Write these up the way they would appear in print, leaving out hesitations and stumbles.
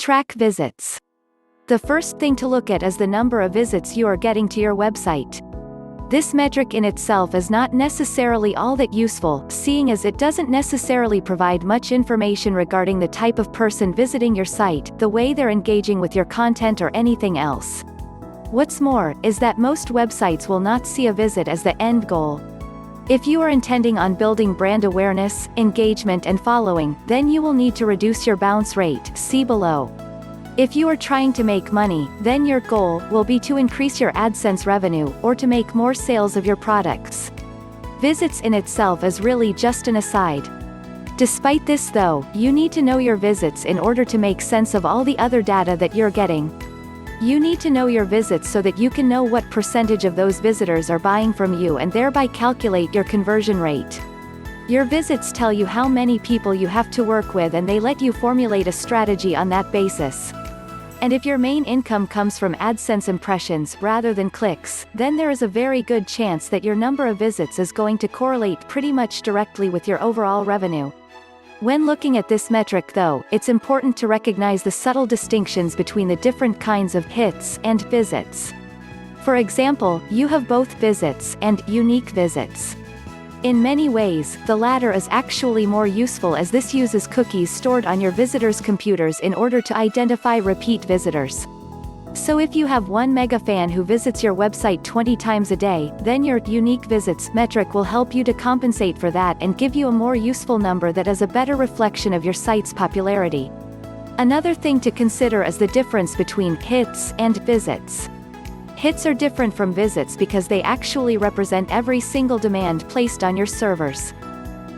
Track visits. The first thing to look at is the number of visits you are getting to your website. This metric in itself is not necessarily all that useful, seeing as it doesn't necessarily provide much information regarding the type of person visiting your site, the way they're engaging with your content or anything else. What's more, is that most websites will not see a visit as the end goal. If you are intending on building brand awareness, engagement and following, then you will need to reduce your bounce rate, see below. If you are trying to make money, then your goal will be to increase your AdSense revenue, or to make more sales of your products. Visits in itself is really just an aside. Despite this though, you need to know your visits in order to make sense of all the other data that you're getting. You need to know your visits so that you can know what percentage of those visitors are buying from you and thereby calculate your conversion rate. Your visits tell you how many people you have to work with, and they let you formulate a strategy on that basis. And if your main income comes from AdSense impressions rather than clicks, then there is a very good chance that your number of visits is going to correlate pretty much directly with your overall revenue. When looking at this metric though, it's important to recognize the subtle distinctions between the different kinds of hits and visits. For example, you have both visits and unique visits. In many ways, the latter is actually more useful, as this uses cookies stored on your visitors' computers in order to identify repeat visitors. So if you have one mega fan who visits your website 20 times a day, then your unique visits metric will help you to compensate for that and give you a more useful number that is a better reflection of your site's popularity. Another thing to consider is the difference between hits and visits. Hits are different from visits because they actually represent every single demand placed on your servers.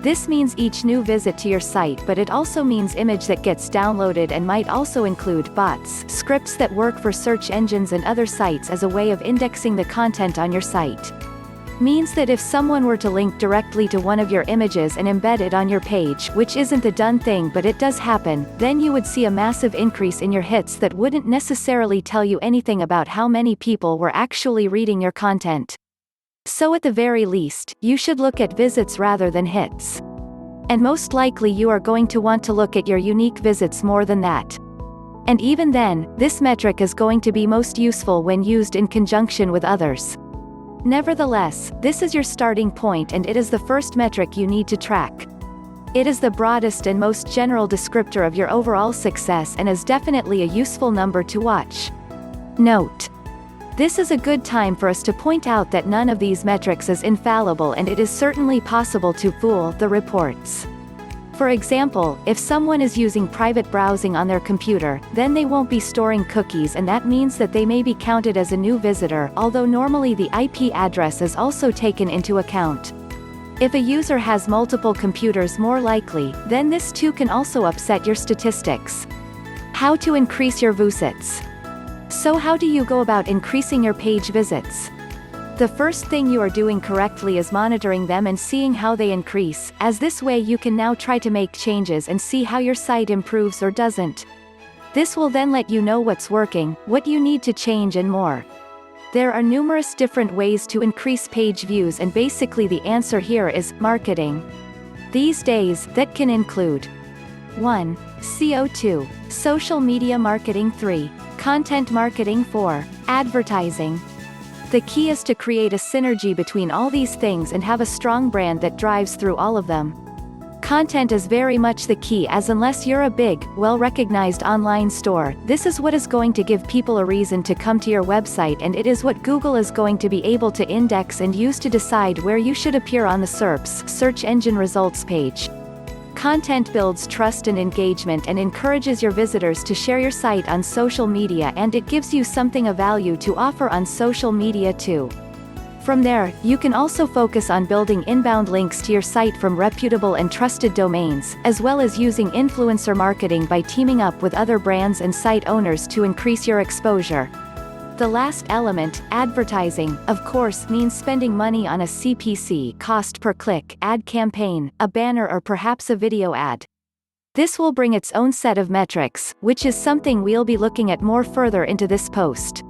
This means each new visit to your site, but it also means image that gets downloaded, and might also include bots, scripts that work for search engines and other sites as a way of indexing the content on your site. Means that if someone were to link directly to one of your images and embed it on your page, which isn't the done thing but it does happen, then you would see a massive increase in your hits that wouldn't necessarily tell you anything about how many people were actually reading your content. So at the very least, you should look at visits rather than hits. And most likely you are going to want to look at your unique visits more than that. And even then, this metric is going to be most useful when used in conjunction with others. Nevertheless, this is your starting point, and it is the first metric you need to track. It is the broadest and most general descriptor of your overall success, and is definitely a useful number to watch. Note: this is a good time for us to point out that none of these metrics is infallible, and it is certainly possible to fool the reports. For example, if someone is using private browsing on their computer, then they won't be storing cookies, and that means that they may be counted as a new visitor, although normally the IP address is also taken into account. If a user has multiple computers, more likely, then this too can also upset your statistics. How to increase your visits. So how do you go about increasing your page visits? The first thing you are doing correctly is monitoring them and seeing how they increase, as this way you can now try to make changes and see how your site improves or doesn't. This will then let you know what's working, what you need to change and more. There are numerous different ways to increase page views, and basically the answer here is marketing. These days, that can include 1. SEO, 2. Social media marketing, 3. Content marketing, 4. Advertising. The key is to create a synergy between all these things and have a strong brand that drives through all of them. Content is very much the key, as unless you're a big, well-recognized online store, this is what is going to give people a reason to come to your website, and it is what Google is going to be able to index and use to decide where you should appear on the SERP's search engine results page. Content builds trust and engagement and encourages your visitors to share your site on social media, and it gives you something of value to offer on social media too. From there, you can also focus on building inbound links to your site from reputable and trusted domains, as well as using influencer marketing by teaming up with other brands and site owners to increase your exposure. The last element, advertising, of course, means spending money on a CPC, cost per click, ad campaign, a banner, or perhaps a video ad. This will bring its own set of metrics, which is something we'll be looking at more further into this post.